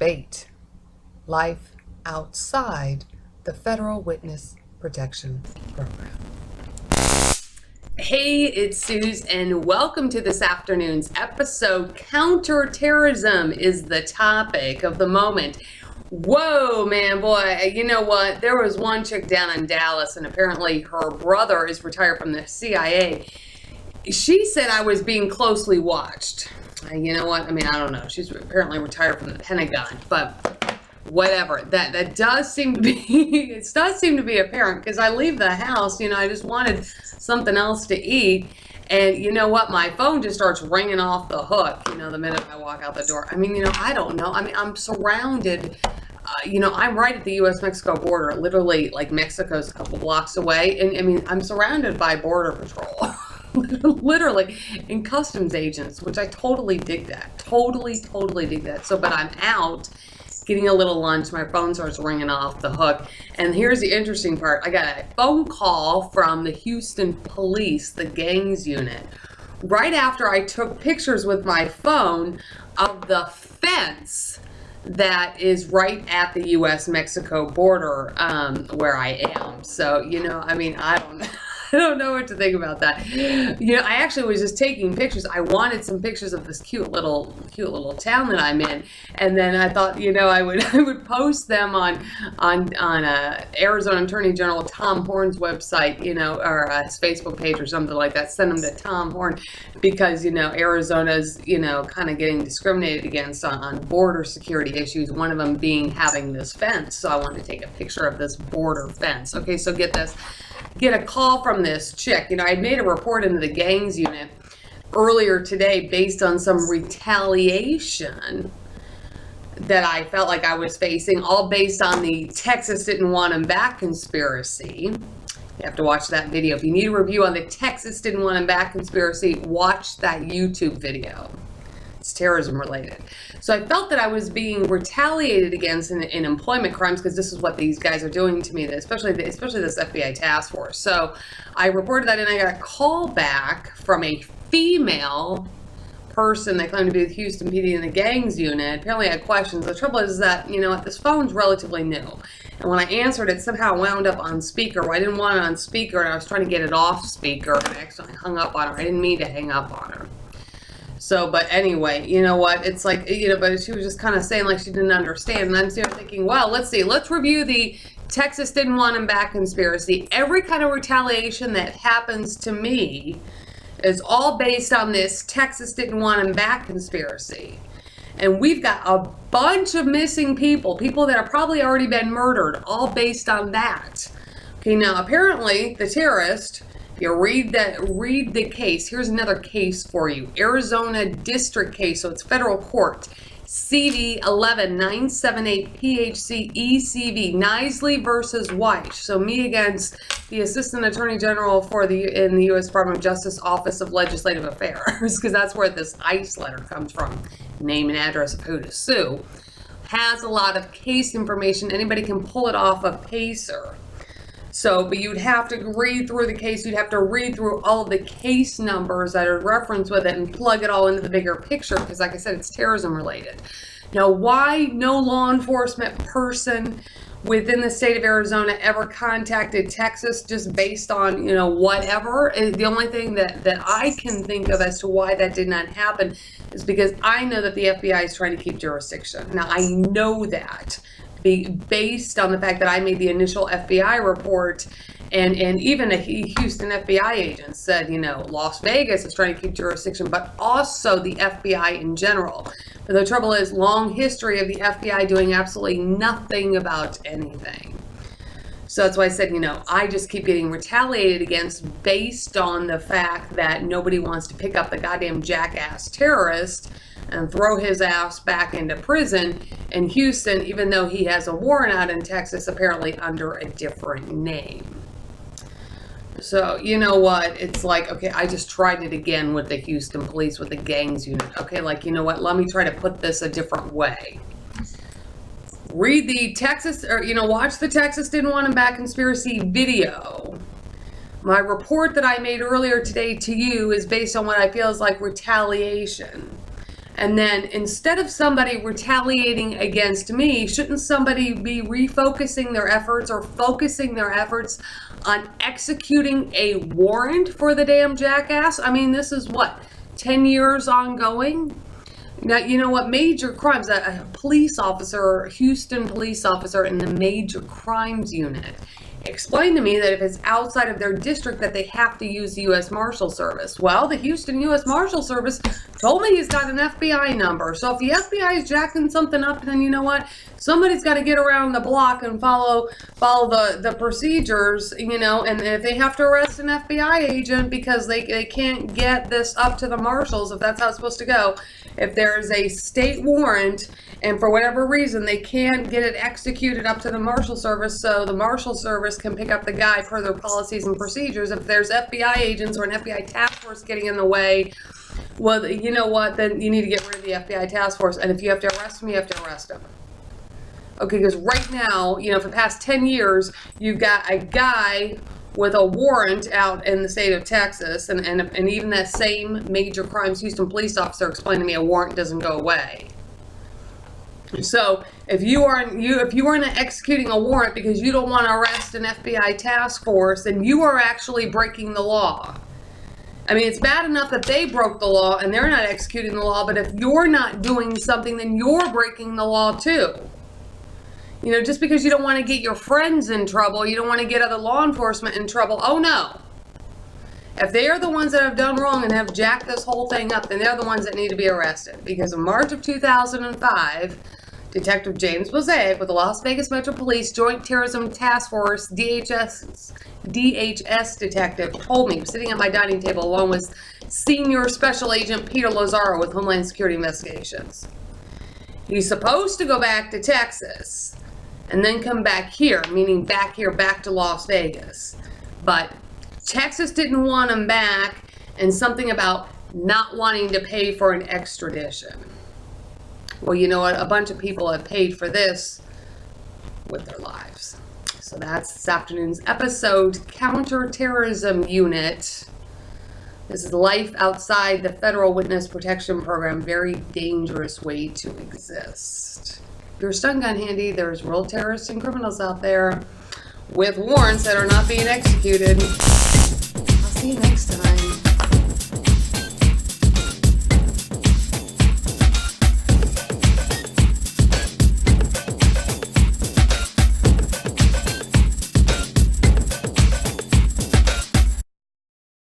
debate life outside the Federal Witness Protection Program. Hey, it's Suze, and welcome to this afternoon's episode. Counterterrorism is the topic of the moment. Whoa, man, boy, you know what? There was one chick down in Dallas, and apparently her brother is retired from the CIA. She said I was being closely watched. You know what? I mean, I don't know. She's apparently retired from the Pentagon, but whatever. That does seem to be, it does seem to be apparent, because I leave the house, you know, I just wanted something else to eat. And you know what? My phone just starts ringing off the hook, you know, the minute I walk out the door. I mean, you know, I don't know. I mean, I'm surrounded, you know, I'm right at the U.S.-Mexico border, literally, like, Mexico's a couple blocks away. And I mean, I'm surrounded by Border Patrol. Literally, and customs agents, which I totally dig that. Totally dig that. So, but I'm out getting a little lunch. My phone starts ringing off the hook. And here's the interesting part. I got a phone call from the Houston police, the gangs unit, right after I took pictures with my phone of the fence that is right at the U.S.-Mexico border where I am. So, you know, I mean, I don't know what to think about that. You know, I actually was just taking pictures. I wanted some pictures of this cute little town that I'm in, and then I thought, you know, I would post them on Arizona Attorney General Tom Horn's website, you know, or his Facebook page or something like that. Send them to Tom Horn, because you know Arizona's, you know, kind of getting discriminated against on border security issues. One of them being having this fence. So I wanted to take a picture of this border fence. Okay, so get this. Get a call from this chick. You know, I made a report into the gangs unit earlier today based on some retaliation that I felt like I was facing, all based on the Texas didn't want him back conspiracy. You have to watch that video. If you need a review on the Texas didn't want him back conspiracy, watch that YouTube video. It's terrorism related. So I felt that I was being retaliated against in employment crimes, because this is what these guys are doing to me, especially this FBI task force. So I reported that, and I got a call back from a female person that claimed to be with Houston PD in the gangs unit. Apparently I had questions. The trouble is that, you know what, this phone's relatively new. And when I answered it, somehow wound up on speaker. Well, I didn't want it on speaker, and I was trying to get it off speaker, and I accidentally hung up on her. I didn't mean to hang up on her. So, but anyway, you know what, it's like, you know, but she was just kind of saying like she didn't understand. And I'm still thinking, well, let's see, let's review the Texas didn't want him back conspiracy. Every kind of retaliation that happens to me is all based on this Texas didn't want him back conspiracy. And we've got a bunch of missing people that have probably already been murdered, all based on that. Okay, now apparently the terrorist, if you read the case, here's another case for you. Arizona District case, so it's federal court. CD 11978 PHC ECV, Nisley versus Weish. So me against the Assistant Attorney General in the U.S. Department of Justice Office of Legislative Affairs, because that's where this ICE letter comes from. Name and address of who to sue. Has a lot of case information. Anybody can pull it off of Pacer. So, but you'd have to read through the case. You'd have to read through all of the case numbers that are referenced with it and plug it all into the bigger picture, because like I said, it's terrorism related. Now, why no law enforcement person within the state of Arizona ever contacted Texas just based on, you know, whatever? The only thing that I can think of as to why that did not happen is because I know that the FBI is trying to keep jurisdiction. Now, I know that based on the fact that I made the initial FBI report, and even a Houston FBI agent said, you know, Las Vegas is trying to keep jurisdiction, but also the FBI in general. But the trouble is, long history of the FBI doing absolutely nothing about anything. So that's why I said, you know, I just keep getting retaliated against based on the fact that nobody wants to pick up the goddamn jackass terrorist and throw his ass back into prison in Houston, even though he has a warrant out in Texas, apparently under a different name. So, you know what? It's like, okay, I just tried it again with the Houston police, with the gangs unit. Okay, like, you know what? Let me try to put this a different way. Read the Texas, or, you know, watch the Texas didn't want him back conspiracy video. My report that I made earlier today to you is based on what I feel is like retaliation. And then instead of somebody retaliating against me, shouldn't somebody be refocusing their efforts or focusing their efforts on executing a warrant for the damn jackass? I mean, this is what, 10 years ongoing? Now, you know what, major crimes, a police officer, a Houston police officer in the major crimes unit explained to me that if it's outside of their district that they have to use the U.S. Marshal Service. Well, the Houston U.S. Marshal Service told me he's got an FBI number. So if the FBI is jacking something up, then you know what? Somebody's got to get around the block and follow the procedures, you know, and if they have to arrest an FBI agent because they can't get this up to the marshals, if that's how it's supposed to go, if there's a state warrant and for whatever reason they can't get it executed up to the Marshal Service so the Marshal Service can pick up the guy per their policies and procedures, if there's FBI agents or an FBI task force getting in the way, well, you know what, then you need to get rid of the FBI task force, and if you have to arrest him, you have to arrest him. Okay, because right now, you know, for the past 10 years, you've got a guy with a warrant out in the state of Texas, and even that same major crimes Houston police officer explained to me a warrant doesn't go away. So if you aren't executing a warrant because you don't want to arrest an FBI task force, then you are actually breaking the law. I mean, it's bad enough that they broke the law and they're not executing the law, but if you're not doing something, then you're breaking the law too. You know, just because you don't want to get your friends in trouble, you don't want to get other law enforcement in trouble. Oh no. If they are the ones that have done wrong and have jacked this whole thing up, then they're the ones that need to be arrested. Because in March of 2005, Detective James Mosaic with the Las Vegas Metro Police Joint Terrorism Task Force, DHS detective, told me, sitting at my dining table along with Senior Special Agent Peter Lazaro with Homeland Security Investigations. He's supposed to go back to Texas and then come back here, meaning back here, back to Las Vegas. But Texas didn't want him back, and something about not wanting to pay for an extradition. Well, you know what? A bunch of people have paid for this with their lives. So that's this afternoon's episode, Counter-terrorism Unit. This is life outside the Federal Witness Protection Program. Very dangerous way to exist. If you're a stun gun handy, there's real terrorists and criminals out there with warrants that are not being executed. I'll see you next time.